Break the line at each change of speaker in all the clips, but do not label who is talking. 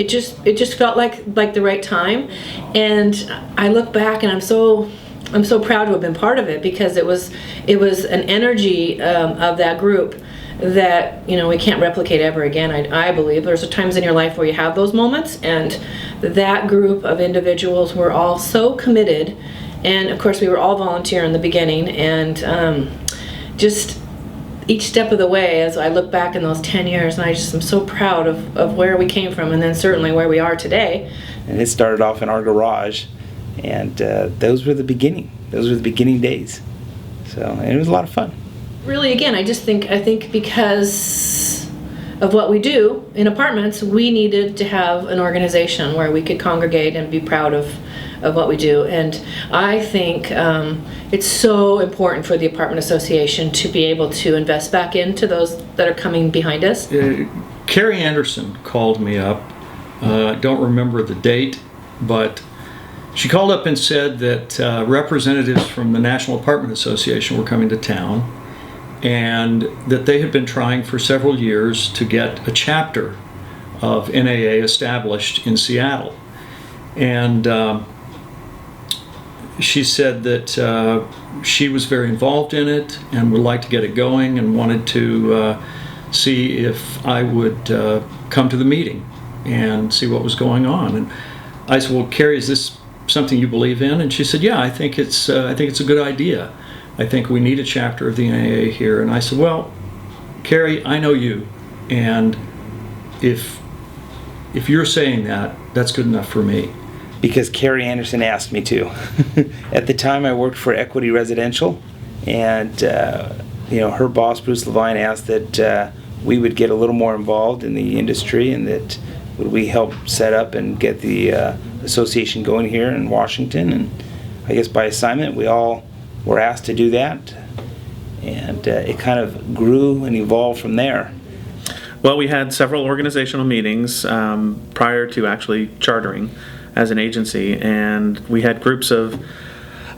just felt like the right time. And I look back and I'm so proud to have been part of it, because it was an energy of that group that we can't replicate ever again. I believe there's times in your life where you have those moments, and that group of individuals were all so committed, and of course we were all volunteer in the beginning, and just each step of the way, as I look back in those 10 years, and I just am so proud of where we came from, and then certainly where we are today.
And it started off in our garage, and those were the beginning days. So, and it was a lot of fun.
Really, again, I think because of what we do in apartments, we needed to have an organization where we could congregate and be proud of what we do. And I think it's so important for the apartment association to be able to invest back into those that are coming behind us.
Carrie Anderson called me up. Don't remember the date, but she called up and said that representatives from the National Apartment Association were coming to town, and that they had been trying for several years to get a chapter of NAA established in Seattle. And she said that she was very involved in it and would like to get it going, and wanted to see if I would come to the meeting and see what was going on. And I said, well, Carrie, is this something you believe in? And she said, yeah, I think it's a good idea. I think we need a chapter of the NAA here. And I said, well, Carrie, I know you, and if you're saying that, that's good enough for me.
Because Carrie Anderson asked me to. At the time, I worked for Equity Residential, and her boss, Bruce Levine, asked that we would get a little more involved in the industry, and that would we help set up and get the association going here in Washington. And I guess by assignment, we all were asked to do that, and it kind of grew and evolved from there.
Well, we had several organizational meetings prior to actually chartering as an agency, and we had groups of,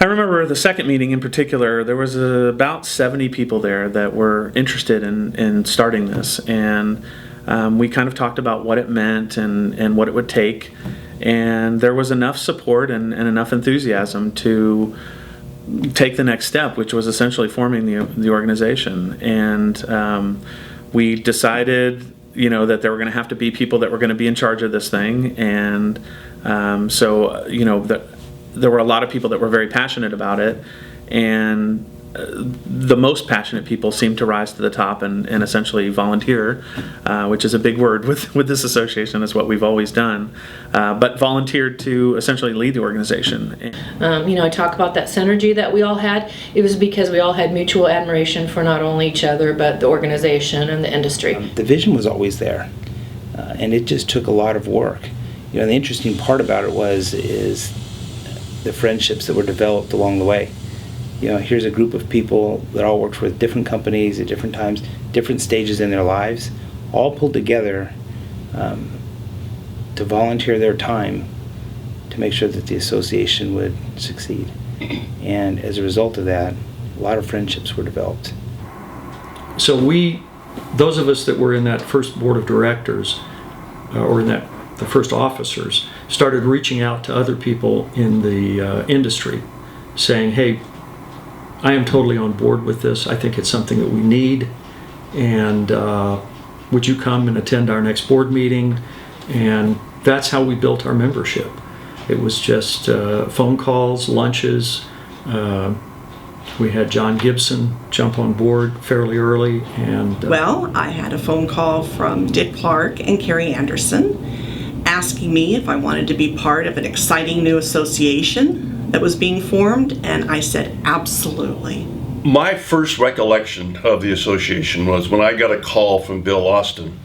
I remember the second meeting in particular, there was about 70 people there that were interested in starting this, and we kind of talked about what it meant and what it would take, and there was enough support and enough enthusiasm to take the next step, which was essentially forming the organization. And we decided, that there were going to have to be people that were going to be in charge of this thing, and there were a lot of people that were very passionate about it, and the most passionate people seemed to rise to the top and essentially volunteer, which is a big word with this association, is what we've always done, but volunteered to essentially lead the organization.
I talk about that synergy that we all had. It was because we all had mutual admiration for not only each other, but the organization and the industry.
The vision was always there, and it just took a lot of work. The interesting part about it is the friendships that were developed along the way. Here's a group of people that all worked with different companies at different times, different stages in their lives, all pulled together to volunteer their time to make sure that the association would succeed. And as a result of that, a lot of friendships were developed.
So those of us that were in that first board of directors, or in the first officers, started reaching out to other people in the industry, saying, hey, I am totally on board with this. I think it's something that we need, and would you come and attend our next board meeting? And that's how we built our membership. It was just phone calls, lunches. We had John Gibson jump on board fairly early. And
well, I had a phone call from Dick Clark and Carrie Anderson asking me if I wanted to be part of an exciting new association that was being formed, and I said absolutely.
My first recollection of the association was when I got a call from Bill Austin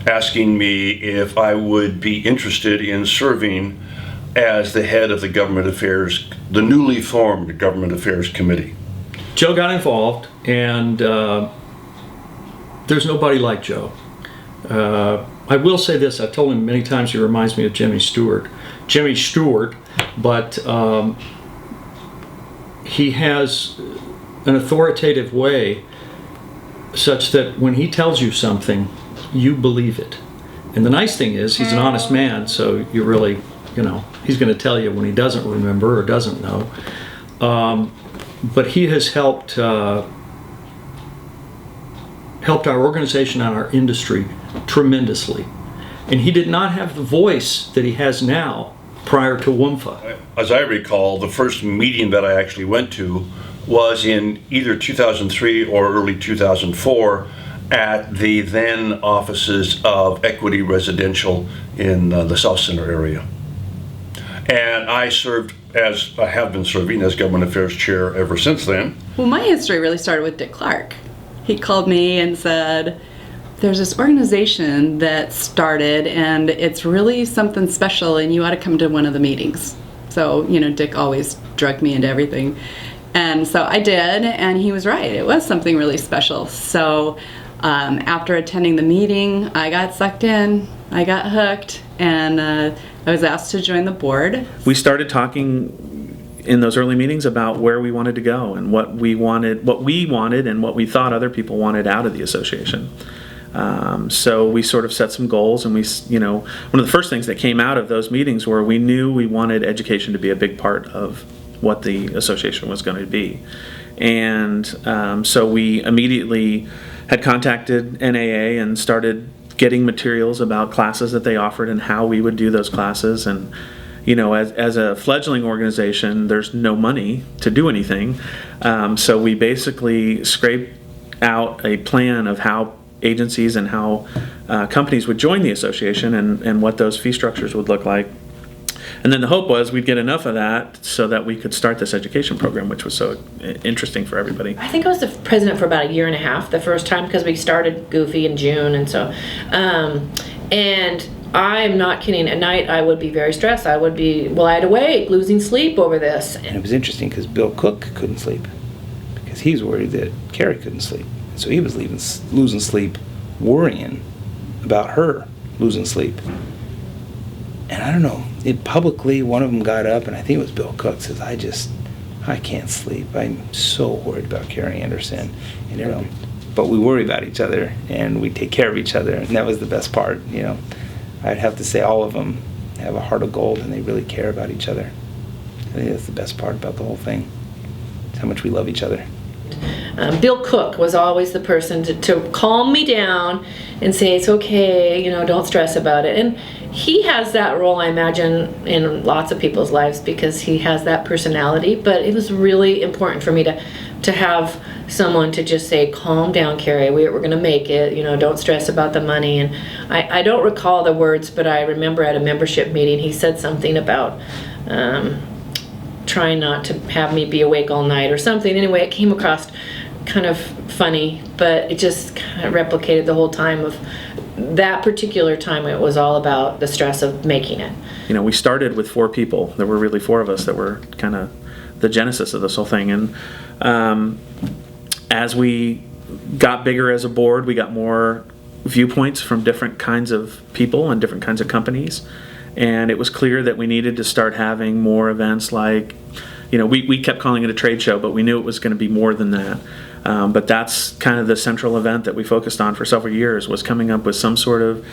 asking me if I would be interested in serving as the head of the Government Affairs, the newly formed Government Affairs Committee.
Joe got involved, and there's nobody like Joe. I will say this, I've told him many times he reminds me of Jimmy Stewart, but he has an authoritative way such that when he tells you something, you believe it. And the nice thing is, he's an honest man, so you really, he's going to tell you when he doesn't remember or doesn't know. But he has helped our organization and our industry tremendously. And he did not have the voice that he has now prior to WMFHA.
As I recall, the first meeting that I actually went to was in either 2003 or early 2004 at the then offices of Equity Residential in the South Center area. And I served I have been serving as Government Affairs Chair ever since then.
Well, my history really started with Dick Clark. He called me and said, there's this organization that started and it's really something special and you ought to come to one of the meetings. So, Dick always drugged me into everything. And so I did, and he was right. It was something really special. So after attending the meeting, I got sucked in, I got hooked, and I was asked to join the board.
We started talking in those early meetings about where we wanted to go and what we wanted and what we thought other people wanted out of the association. So we sort of set some goals, and one of the first things that came out of those meetings were we knew we wanted education to be a big part of what the association was going to be. And so we immediately had contacted NAA and started getting materials about classes that they offered and how we would do those classes. And as a fledgling organization, there's no money to do anything. So we basically scraped out a plan of how agencies and how companies would join the association and what those fee structures would look like. And then the hope was we'd get enough of that so that we could start this education program, which was so interesting for everybody.
I think I was the president for about a year and a half the first time, because we started Goofy in June, and so and I'm not kidding. At night I would be very stressed. I would be wide awake, losing sleep over this.
And it was interesting because Bill Cook couldn't sleep because he was worried that Carrie couldn't sleep. So he was losing sleep, worrying about her losing sleep. And I don't know, publicly, one of them got up, and I think it was Bill Cook, says, I can't sleep. I'm so worried about Carrie Anderson. But we worry about each other, and we take care of each other, and that was the best part. I'd have to say all of them have a heart of gold, and they really care about each other. I think that's the best part about the whole thing, is how much we love each other.
Bill Cook was always the person to calm me down and say, it's okay, don't stress about it. And he has that role, I imagine, in lots of people's lives because he has that personality. But it was really important for me to have someone to just say, calm down, Carrie, we're going to make it, don't stress about the money. And I don't recall the words, but I remember at a membership meeting he said something about trying not to have me be awake all night or something. Anyway, it came across kind of funny, but it just kind of replicated the whole time of that particular time. It was all about the stress of making it.
We started with 4 people. There were really 4 of us that were kind of the genesis of this whole thing. And as we got bigger as a board, we got more viewpoints from different kinds of people and different kinds of companies. And it was clear that we needed to start having more events like, we kept calling it a trade show, but we knew it was going to be more than that. But that's kind of the central event that we focused on for several years, was coming up with some sort of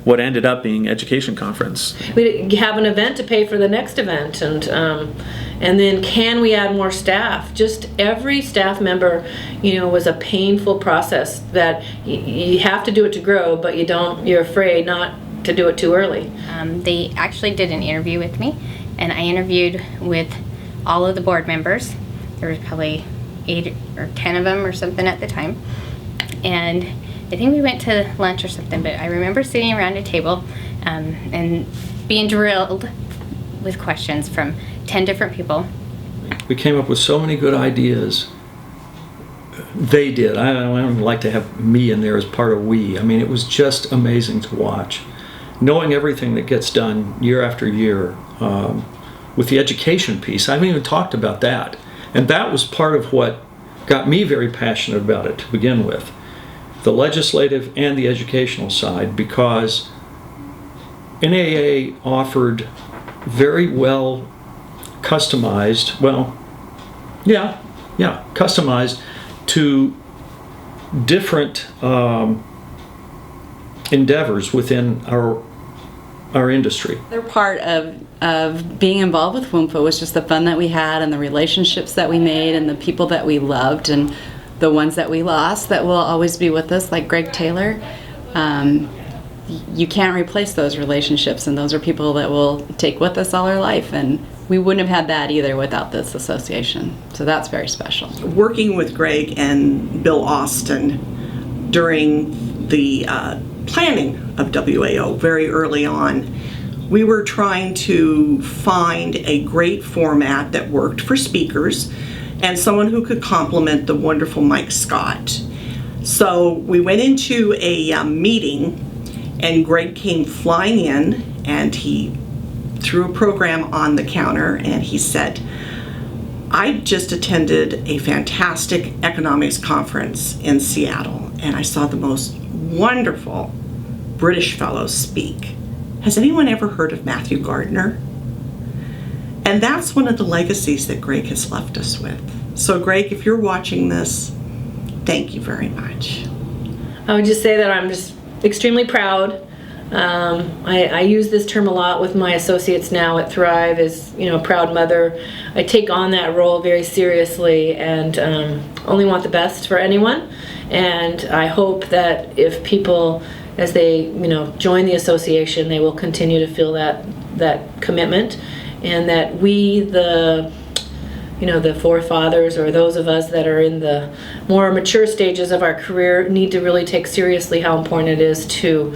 what ended up being education conference.
We have an event to pay for the next event, and then can we add more staff? Just every staff member, was a painful process that you have to do it to grow, but you're afraid not to do it too early.
They actually did an interview with me, and I interviewed with all of the board members. There was probably 8 or 10 of them or something at the time, and I think we went to lunch or something, but I remember sitting around a table and being drilled with questions from 10 different people.
We came up with so many good ideas. They did. I don't like to have me in there as part of we. I mean, it was just amazing to watch. Knowing everything that gets done year after year with the education piece. I haven't even talked about that. And that was part of what got me very passionate about it to begin with. The legislative and the educational side, because NAA offered very well customized, customized to different endeavors within our industry.
They're part of being involved with WMFHA was just the fun that we had and the relationships that we made and the people that we loved and the ones that we lost that will always be with us, like Greg Taylor. You can't replace those relationships, and those are people that will take with us all our life, and we wouldn't have had that either without this association. So that's very special.
Working with Greg and Bill Austin during the planning of WAO very early on, we were trying to find a great format that worked for speakers and someone who could complement the wonderful Mike Scott. So we went into a meeting, and Greg came flying in, and he threw a program on the counter, and he said, I just attended a fantastic economics conference in Seattle, and I saw the most wonderful British fellows speak. Has anyone ever heard of Matthew Gardner? And that's one of the legacies that Greg has left us with. So Greg, if you're watching this, thank you very much.
I would just say that I'm just extremely proud. I use this term a lot with my associates now at Thrive as, proud mother. I take on that role very seriously and only want the best for anyone. And I hope that if people, as they, join the association, they will continue to feel that commitment, and that we, the forefathers, or those of us that are in the more mature stages of our career, need to really take seriously how important it is to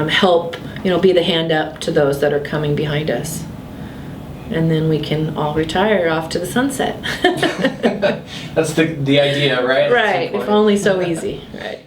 help, be the hand up to those that are coming behind us. And then we can all retire off to the sunset.
That's the idea, right?
Right, if only so easy, right.